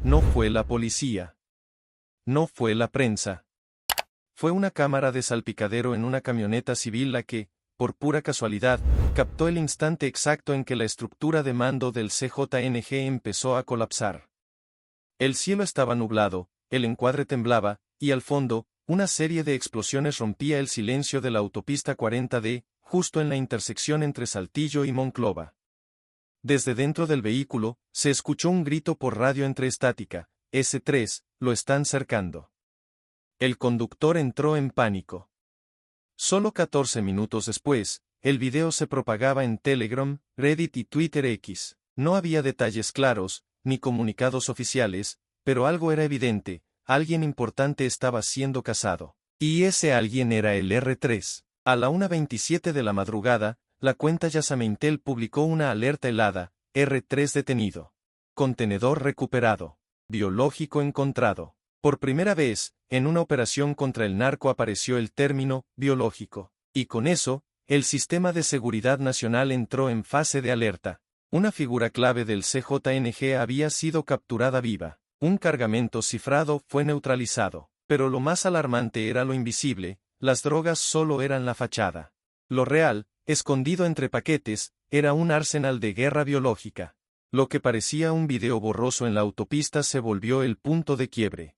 No fue la policía. No fue la prensa. Fue una cámara de salpicadero en una camioneta civil la que, por pura casualidad, captó el instante exacto en que la estructura de mando del CJNG empezó a colapsar. El cielo estaba nublado, el encuadre temblaba, y al fondo, una serie de explosiones rompía el silencio de la autopista 40D, justo en la intersección entre Saltillo y Monclova. Desde dentro del vehículo, se escuchó un grito por radio entre estática: S3, lo están cercando. El conductor entró en pánico. Solo 14 minutos después, el video se propagaba en Telegram, Reddit y Twitter X. No había detalles claros, ni comunicados oficiales, pero algo era evidente: alguien importante estaba siendo cazado. Y ese alguien era el R3. A la 1:27 de la madrugada, la cuenta Yasameintel publicó una alerta helada: R3 detenido. Contenedor recuperado. Biológico encontrado. Por primera vez, en una operación contra el narco apareció el término biológico. Y con eso, el Sistema de Seguridad Nacional entró en fase de alerta. Una figura clave del CJNG había sido capturada viva. Un cargamento cifrado fue neutralizado. Pero lo más alarmante era lo invisible: las drogas solo eran la fachada. Lo real, escondido entre paquetes, era un arsenal de guerra biológica. Lo que parecía un video borroso en la autopista se volvió el punto de quiebre.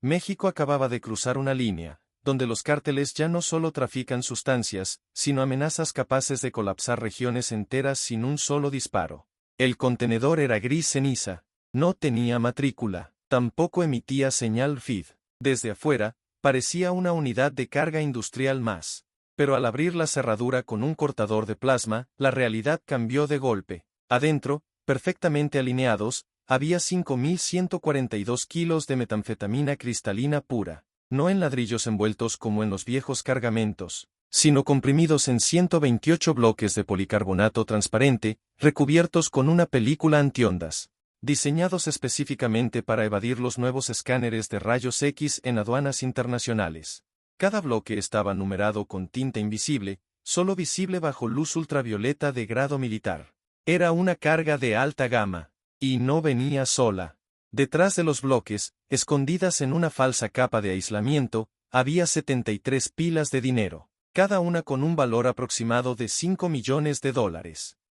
México acababa de cruzar una línea, donde los cárteles ya no solo trafican sustancias, sino amenazas capaces de colapsar regiones enteras sin un solo disparo. El contenedor era gris ceniza. No tenía matrícula. Tampoco emitía señal FID. Desde afuera, parecía una unidad de carga industrial más. Pero al abrir la cerradura con un cortador de plasma, la realidad cambió de golpe. Adentro, perfectamente alineados, había 5.142 kilos de metanfetamina cristalina pura. No en ladrillos envueltos como en los viejos cargamentos, sino comprimidos en 128 bloques de policarbonato transparente, recubiertos con una película antiondas. Diseñados específicamente para evadir los nuevos escáneres de rayos X en aduanas internacionales. Cada bloque estaba numerado con tinta invisible, solo visible bajo luz ultravioleta de grado militar. Era una carga de alta gama. Y no venía sola. Detrás de los bloques, escondidas en una falsa capa de aislamiento, había 73 pilas de dinero, cada una con un valor aproximado de $5 millones,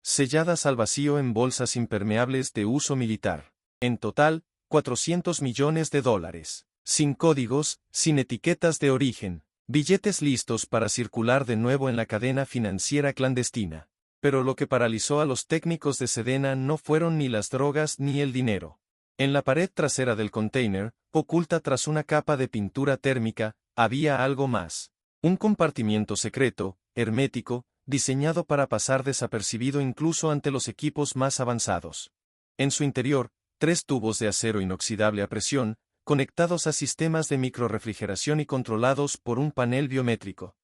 selladas al vacío en bolsas impermeables de uso militar. En total, $400 millones, sin códigos, sin etiquetas de origen, billetes listos para circular de nuevo en la cadena financiera clandestina. Pero lo que paralizó a los técnicos de Sedena no fueron ni las drogas ni el dinero. En la pared trasera del container, oculta tras una capa de pintura térmica, había algo más. Un compartimiento secreto, hermético, diseñado para pasar desapercibido incluso ante los equipos más avanzados. En su interior, 3 tubos de acero inoxidable a presión, conectados a sistemas de microrrefrigeración y controlados por un panel biométrico.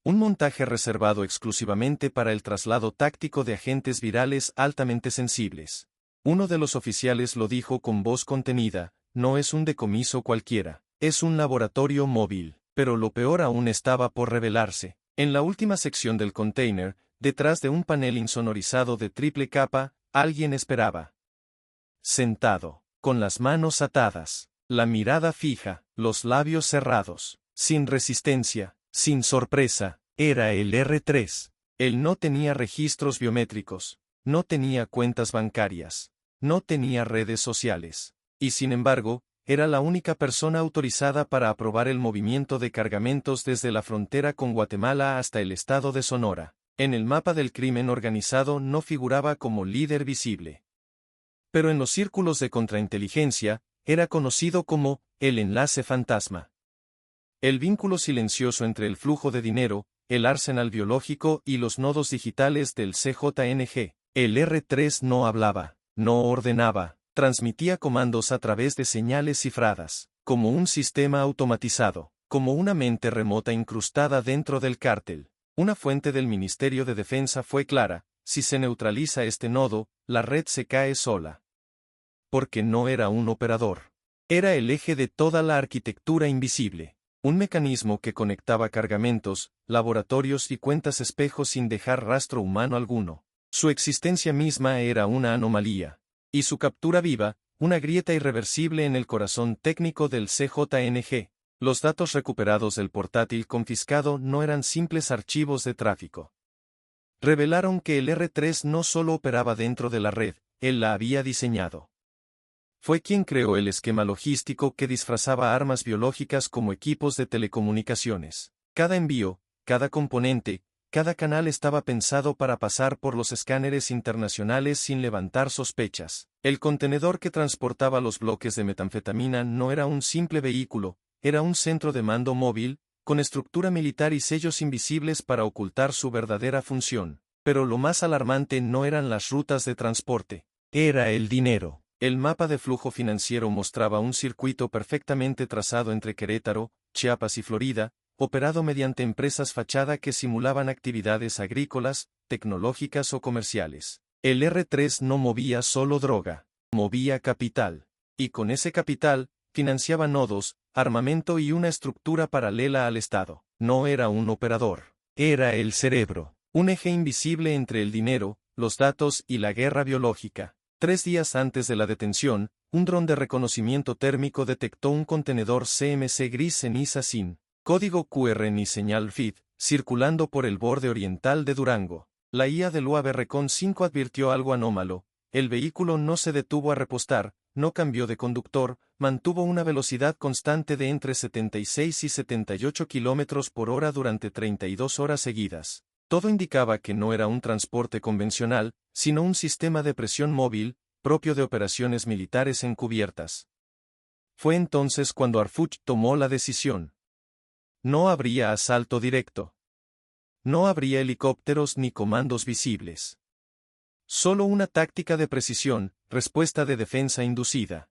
Un montaje reservado exclusivamente para el traslado táctico de agentes virales altamente sensibles. Uno de los oficiales lo dijo con voz contenida: no es un decomiso cualquiera, es un laboratorio móvil. Pero lo peor aún estaba por revelarse. En la última sección del container, detrás de un panel insonorizado de triple capa, alguien esperaba. Sentado, con las manos atadas, la mirada fija, los labios cerrados, sin resistencia, sin sorpresa, era el R3. Él no tenía registros biométricos, no tenía cuentas bancarias, no tenía redes sociales. Y sin embargo, era la única persona autorizada para aprobar el movimiento de cargamentos desde la frontera con Guatemala hasta el estado de Sonora. En el mapa del crimen organizado no figuraba como líder visible. Pero en los círculos de contrainteligencia, era conocido como el enlace fantasma. El vínculo silencioso entre el flujo de dinero, el arsenal biológico y los nodos digitales del CJNG. El R3 no hablaba, no ordenaba, transmitía comandos a través de señales cifradas, como un sistema automatizado, como una mente remota incrustada dentro del cártel. Una fuente del Ministerio de Defensa fue clara: si se neutraliza este nodo, la red se cae sola. Porque no era un operador. Era el eje de toda la arquitectura invisible. Un mecanismo que conectaba cargamentos, laboratorios y cuentas espejo sin dejar rastro humano alguno. Su existencia misma era una anomalía. Y su captura viva, una grieta irreversible en el corazón técnico del CJNG. Los datos recuperados del portátil confiscado no eran simples archivos de tráfico. Revelaron que el R3 no solo operaba dentro de la red, él la había diseñado. Fue quien creó el esquema logístico que disfrazaba armas biológicas como equipos de telecomunicaciones. Cada envío, cada componente, cada canal estaba pensado para pasar por los escáneres internacionales sin levantar sospechas. El contenedor que transportaba los bloques de metanfetamina no era un simple vehículo, era un centro de mando móvil, con estructura militar y sellos invisibles para ocultar su verdadera función. Pero lo más alarmante no eran las rutas de transporte, era el dinero. El mapa de flujo financiero mostraba un circuito perfectamente trazado entre Querétaro, Chiapas y Florida, operado mediante empresas fachada que simulaban actividades agrícolas, tecnológicas o comerciales. El R3 no movía solo droga, movía capital. Y con ese capital, financiaba nodos, armamento y una estructura paralela al Estado. No era un operador, era el cerebro, un eje invisible entre el dinero, los datos y la guerra biológica. 3 días antes de la detención, un dron de reconocimiento térmico detectó un contenedor CMC gris ceniza sin código QR ni señal FID, circulando por el borde oriental de Durango. La IA del UAV Recon 5 advirtió algo anómalo. El vehículo no se detuvo a repostar, no cambió de conductor, mantuvo una velocidad constante de entre 76 y 78 km por hora durante 32 horas seguidas. Todo indicaba que no era un transporte convencional, sino un sistema de presión móvil, propio de operaciones militares encubiertas. Fue entonces cuando Harfuch tomó la decisión. No habría asalto directo. No habría helicópteros ni comandos visibles. Solo una táctica de precisión, respuesta de defensa inducida.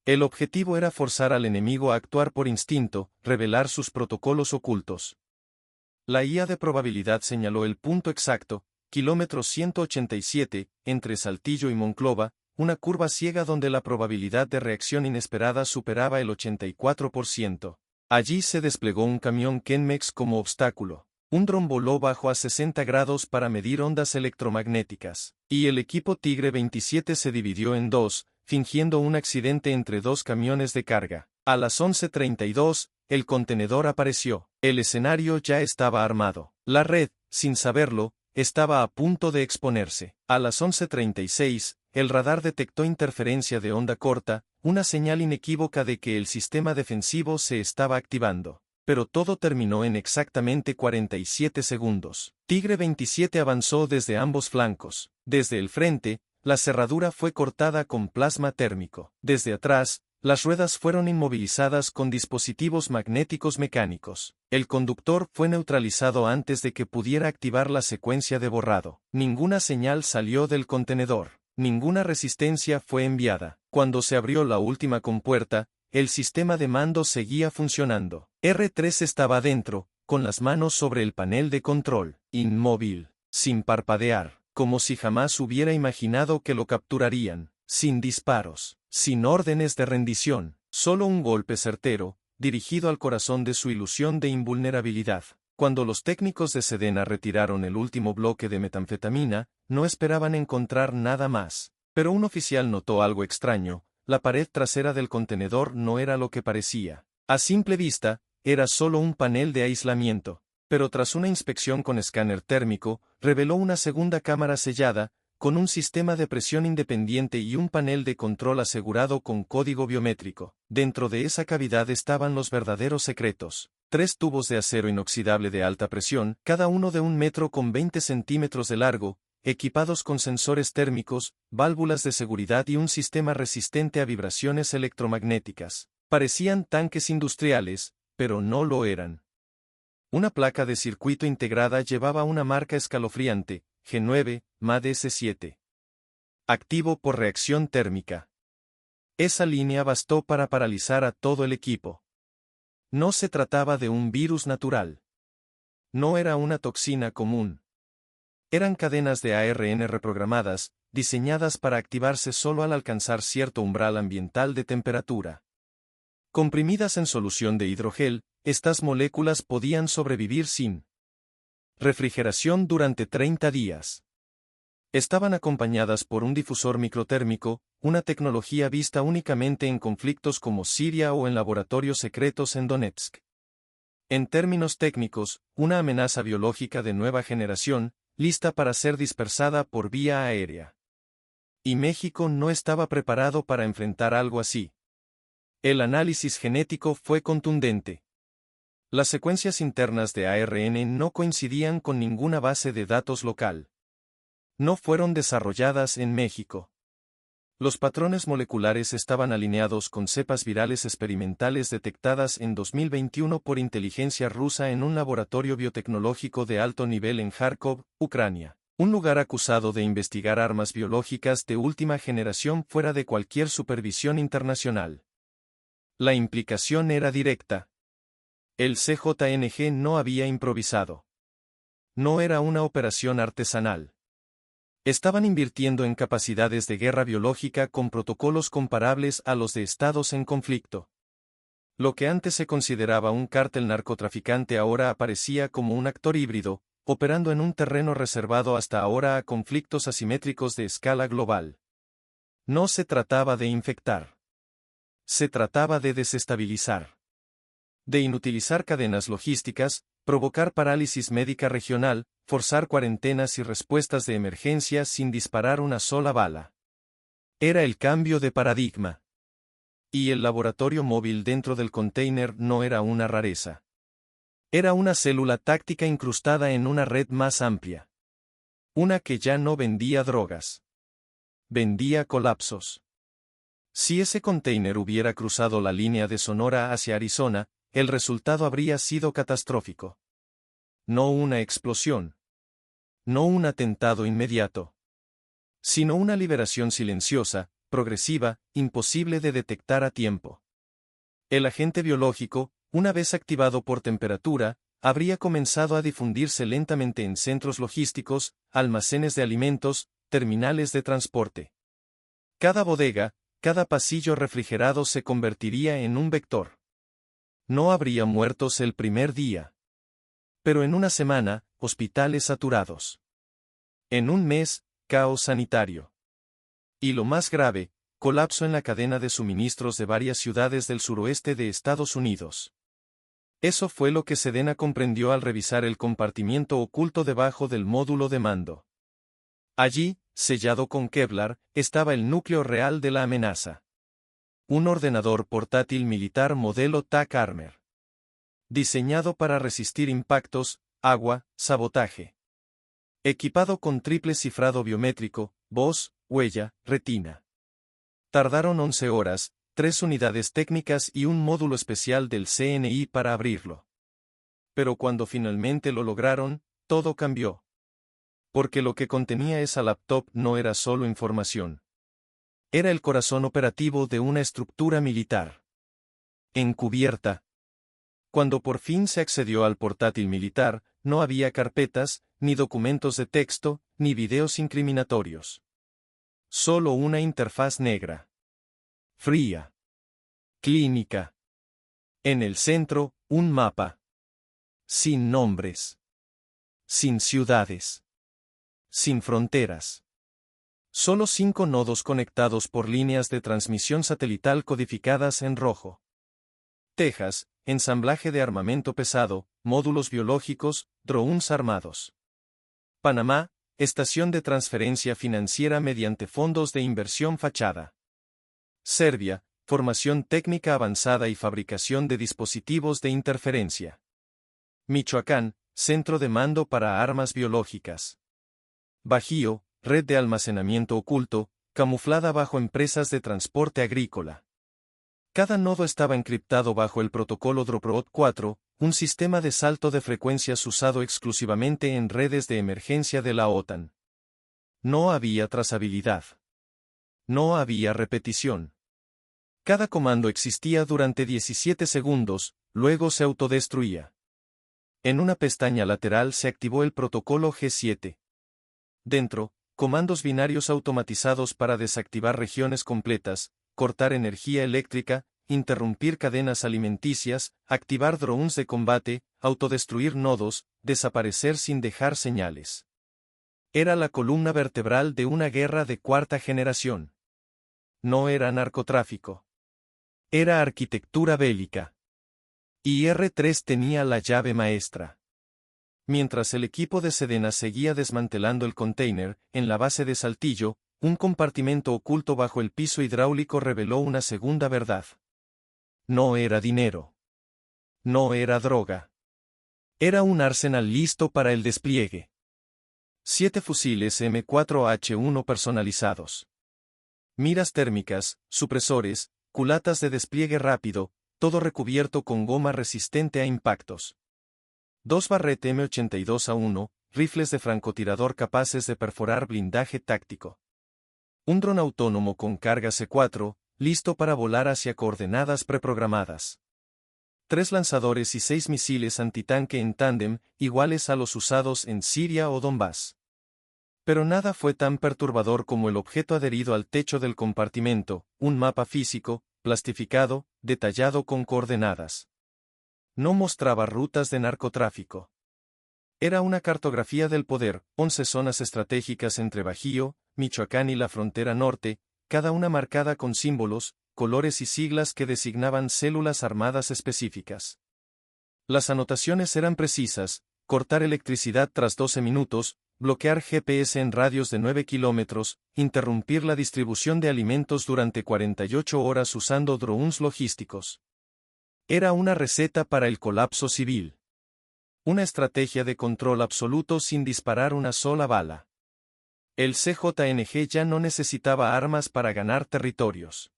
El objetivo era forzar al enemigo a actuar por instinto, revelar sus protocolos ocultos. La IA de probabilidad señaló el punto exacto, kilómetro 187, entre Saltillo y Monclova, una curva ciega donde la probabilidad de reacción inesperada superaba el 84%. Allí se desplegó un camión Kenmex como obstáculo. Un dron voló bajo a 60 grados para medir ondas electromagnéticas, y el equipo Tigre 27 se dividió en dos, fingiendo un accidente entre dos camiones de carga. A las 11:32, el contenedor apareció. El escenario ya estaba armado. La red, sin saberlo, estaba a punto de exponerse. A las 11:36, el radar detectó interferencia de onda corta, una señal inequívoca de que el sistema defensivo se estaba activando. Pero todo terminó en exactamente 47 segundos. Tigre 27 avanzó desde ambos flancos. Desde el frente, la cerradura fue cortada con plasma térmico. Desde atrás, las ruedas fueron inmovilizadas con dispositivos magnéticos mecánicos. El conductor fue neutralizado antes de que pudiera activar la secuencia de borrado. Ninguna señal salió del contenedor. Ninguna resistencia fue enviada. Cuando se abrió la última compuerta, el sistema de mando seguía funcionando. R3 estaba dentro, con las manos sobre el panel de control, inmóvil, sin parpadear, como si jamás hubiera imaginado que lo capturarían, sin disparos, sin órdenes de rendición, solo un golpe certero, dirigido al corazón de su ilusión de invulnerabilidad. Cuando los técnicos de Sedena retiraron el último bloque de metanfetamina, no esperaban encontrar nada más. Pero un oficial notó algo extraño. La pared trasera del contenedor no era lo que parecía. A simple vista, era solo un panel de aislamiento. Pero tras una inspección con escáner térmico, reveló una segunda cámara sellada, con un sistema de presión independiente y un panel de control asegurado con código biométrico. Dentro de esa cavidad estaban los verdaderos secretos. 3 tubos de acero inoxidable de alta presión, cada uno de 1 metro con 20 centímetros de largo, equipados con sensores térmicos, válvulas de seguridad y un sistema resistente a vibraciones electromagnéticas. Parecían tanques industriales, pero no lo eran. Una placa de circuito integrada llevaba una marca escalofriante, G9, MAD-S7. Activo por reacción térmica. Esa línea bastó para paralizar a todo el equipo. No se trataba de un virus natural. No era una toxina común. Eran cadenas de ARN reprogramadas, diseñadas para activarse solo al alcanzar cierto umbral ambiental de temperatura. Comprimidas en solución de hidrogel, estas moléculas podían sobrevivir sin refrigeración durante 30 días. Estaban acompañadas por un difusor microtérmico, una tecnología vista únicamente en conflictos como Siria o en laboratorios secretos en Donetsk. En términos técnicos, una amenaza biológica de nueva generación, lista para ser dispersada por vía aérea. Y México no estaba preparado para enfrentar algo así. El análisis genético fue contundente. Las secuencias internas de ARN no coincidían con ninguna base de datos local. No fueron desarrolladas en México. Los patrones moleculares estaban alineados con cepas virales experimentales detectadas en 2021 por inteligencia rusa en un laboratorio biotecnológico de alto nivel en Kharkov, Ucrania, un lugar acusado de investigar armas biológicas de última generación fuera de cualquier supervisión internacional. La implicación era directa. El CJNG no había improvisado. No era una operación artesanal. Estaban invirtiendo en capacidades de guerra biológica con protocolos comparables a los de estados en conflicto. Lo que antes se consideraba un cártel narcotraficante ahora aparecía como un actor híbrido, operando en un terreno reservado hasta ahora a conflictos asimétricos de escala global. No se trataba de infectar. Se trataba de desestabilizar. De inutilizar cadenas logísticas, provocar parálisis médica regional, forzar cuarentenas y respuestas de emergencia sin disparar una sola bala. Era el cambio de paradigma. Y el laboratorio móvil dentro del container no era una rareza. Era una célula táctica incrustada en una red más amplia. Una que ya no vendía drogas. Vendía colapsos. Si ese container hubiera cruzado la línea de Sonora hacia Arizona, el resultado habría sido catastrófico. No una explosión. No un atentado inmediato. Sino una liberación silenciosa, progresiva, imposible de detectar a tiempo. El agente biológico, una vez activado por temperatura, habría comenzado a difundirse lentamente en centros logísticos, almacenes de alimentos, terminales de transporte. Cada bodega, cada pasillo refrigerado se convertiría en un vector. No habría muertos el primer día. Pero en una semana, hospitales saturados. En un mes, caos sanitario. Y lo más grave, colapso en la cadena de suministros de varias ciudades del suroeste de Estados Unidos. Eso fue lo que Sedena comprendió al revisar el compartimiento oculto debajo del módulo de mando. Allí, sellado con Kevlar, estaba el núcleo real de la amenaza. Un ordenador portátil militar modelo TAC Armor. Diseñado para resistir impactos, agua, sabotaje. Equipado con triple cifrado biométrico, voz, huella, retina. Tardaron 11 horas, 3 unidades técnicas y un módulo especial del CNI para abrirlo. Pero cuando finalmente lo lograron, todo cambió. Porque lo que contenía esa laptop no era solo información. Era el corazón operativo de una estructura militar. Encubierta. Cuando por fin se accedió al portátil militar, no había carpetas, ni documentos de texto, ni videos incriminatorios. Solo una interfaz negra. Fría. Clínica. En el centro, un mapa. Sin nombres. Sin ciudades. Sin fronteras. Solo 5 nodos conectados por líneas de transmisión satelital codificadas en rojo. Texas, ensamblaje de armamento pesado, módulos biológicos, drones armados. Panamá, estación de transferencia financiera mediante fondos de inversión fachada. Serbia, formación técnica avanzada y fabricación de dispositivos de interferencia. Michoacán, centro de mando para armas biológicas. Bajío, red de almacenamiento oculto, camuflada bajo empresas de transporte agrícola. Cada nodo estaba encriptado bajo el protocolo Droprod 4, un sistema de salto de frecuencias usado exclusivamente en redes de emergencia de la OTAN. No había trazabilidad. No había repetición. Cada comando existía durante 17 segundos, luego se autodestruía. En una pestaña lateral se activó el protocolo G7. Dentro, comandos binarios automatizados para desactivar regiones completas, cortar energía eléctrica, interrumpir cadenas alimenticias, activar drones de combate, autodestruir nodos, desaparecer sin dejar señales. Era la columna vertebral de una guerra de cuarta generación. no era narcotráfico. Era arquitectura bélica. Y R3 tenía la llave maestra. Mientras el equipo de Sedena seguía desmantelando el container, en la base de Saltillo, un compartimento oculto bajo el piso hidráulico reveló una segunda verdad. No era dinero. No era droga. Era un arsenal listo para el despliegue. 7 fusiles M4H1 personalizados. Miras térmicas, supresores, culatas de despliegue rápido, todo recubierto con goma resistente a impactos. 2 Barrett M82A1, rifles de francotirador capaces de perforar blindaje táctico. Un dron autónomo con carga C4, listo para volar hacia coordenadas preprogramadas. 3 lanzadores y 6 misiles antitanque en tándem, iguales a los usados en Siria o Donbass. Pero nada fue tan perturbador como el objeto adherido al techo del compartimento, un mapa físico, plastificado, detallado con coordenadas. No mostraba rutas de narcotráfico. Era una cartografía del poder, 11 zonas estratégicas entre Bajío, Michoacán y la frontera norte, cada una marcada con símbolos, colores y siglas que designaban células armadas específicas. Las anotaciones eran precisas: cortar electricidad tras 12 minutos, bloquear GPS en radios de 9 kilómetros, interrumpir la distribución de alimentos durante 48 horas usando drones logísticos. Era una receta para el colapso civil. Una estrategia de control absoluto sin disparar una sola bala. El CJNG ya no necesitaba armas para ganar territorios.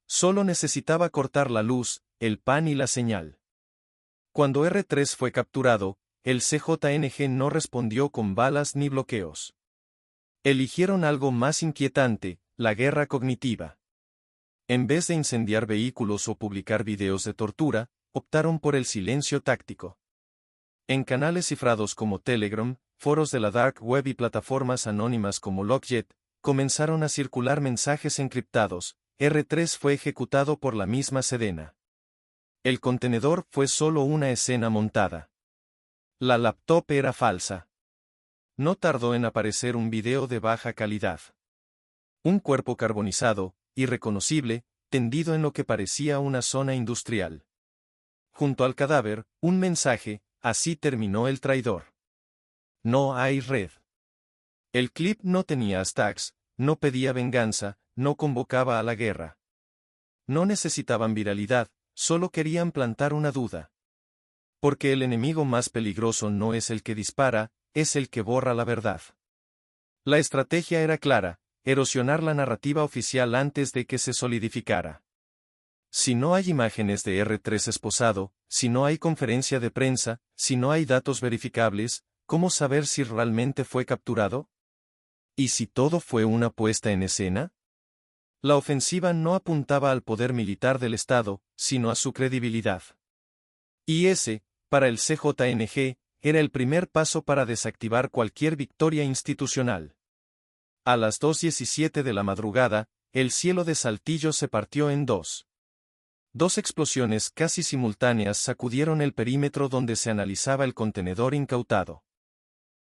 Solo necesitaba cortar la luz, el pan y la señal. Cuando R3 fue capturado, el CJNG no respondió con balas ni bloqueos. Eligieron algo más inquietante: la guerra cognitiva. En vez de incendiar vehículos o publicar videos de tortura, optaron por el silencio táctico. En canales cifrados como Telegram, foros de la Dark Web y plataformas anónimas como Lockjet, comenzaron a circular mensajes encriptados: R3 fue ejecutado por la misma Sedena. El contenedor fue solo una escena montada. La laptop era falsa. No tardó en aparecer un video de baja calidad. Un cuerpo carbonizado, irreconocible, tendido en lo que parecía una zona industrial. Junto al cadáver, un mensaje: así terminó el traidor. No hay red. El clip no tenía hashtags, no pedía venganza, no convocaba a la guerra. No necesitaban viralidad, solo querían plantar una duda. Porque el enemigo más peligroso no es el que dispara, es el que borra la verdad. La estrategia era clara: erosionar la narrativa oficial antes de que se solidificara. Si no hay imágenes de R3 esposado, si no hay conferencia de prensa, si no hay datos verificables, ¿cómo saber si realmente fue capturado? ¿Y si todo fue una puesta en escena? La ofensiva no apuntaba al poder militar del Estado, sino a su credibilidad. Y ese, para el CJNG, era el primer paso para desactivar cualquier victoria institucional. A las 2:17 de la madrugada, el cielo de Saltillo se partió en dos. 2 explosiones casi simultáneas sacudieron el perímetro donde se analizaba el contenedor incautado.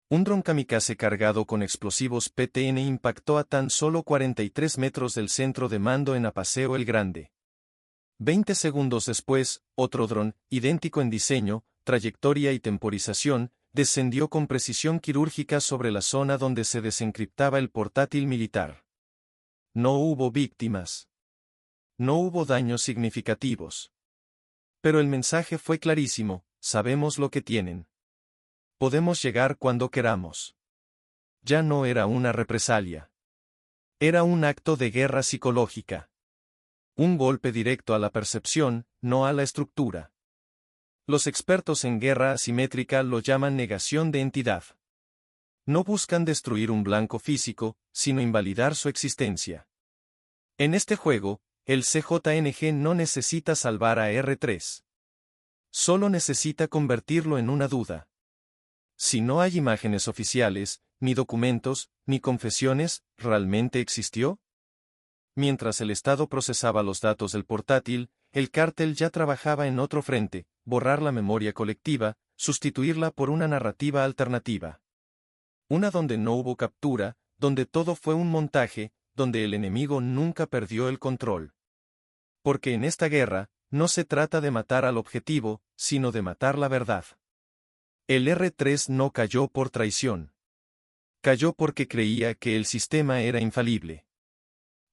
Un dron kamikaze cargado con explosivos PTN impactó a tan solo 43 metros del centro de mando en Apaseo el Grande. 20 segundos después, otro dron, idéntico en diseño, trayectoria y temporización, descendió con precisión quirúrgica sobre la zona donde se desencriptaba el portátil militar. No hubo víctimas. No hubo daños significativos. Pero el mensaje fue clarísimo: sabemos lo que tienen. Podemos llegar cuando queramos. Ya no era una represalia. Era un acto de guerra psicológica. Un golpe directo a la percepción, no a la estructura. Los expertos en guerra asimétrica lo llaman negación de entidad. No buscan destruir un blanco físico, sino invalidar su existencia. En este juego, el CJNG no necesita salvar a R3. Solo necesita convertirlo en una duda. Si no hay imágenes oficiales, ni documentos, ni confesiones, ¿realmente existió? Mientras el Estado procesaba los datos del portátil, el cártel ya trabajaba en otro frente: borrar la memoria colectiva, sustituirla por una narrativa alternativa. Una donde no hubo captura, donde todo fue un montaje, donde el enemigo nunca perdió el control. Porque en esta guerra, no se trata de matar al objetivo, sino de matar la verdad. El R3 no cayó por traición. Cayó porque creía que el sistema era infalible.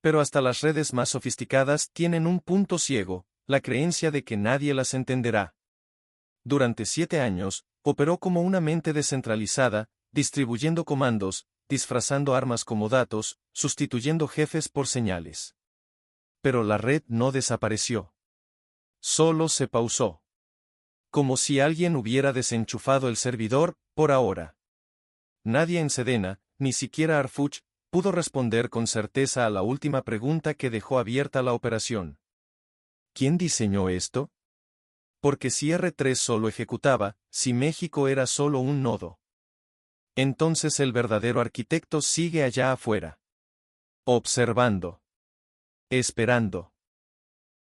Pero hasta las redes más sofisticadas tienen un punto ciego, la creencia de que nadie las entenderá. Durante 7 años, operó como una mente descentralizada, distribuyendo comandos, disfrazando armas como datos, sustituyendo jefes por señales. Pero la red no desapareció. Solo se pausó. Como si alguien hubiera desenchufado el servidor, por ahora. Nadie en Sedena, ni siquiera Arfuch, pudo responder con certeza a la última pregunta que dejó abierta la operación. ¿Quién diseñó esto? Porque si R3 solo ejecutaba, si México era solo un nodo. Entonces el verdadero arquitecto sigue allá afuera. Observando. Esperando.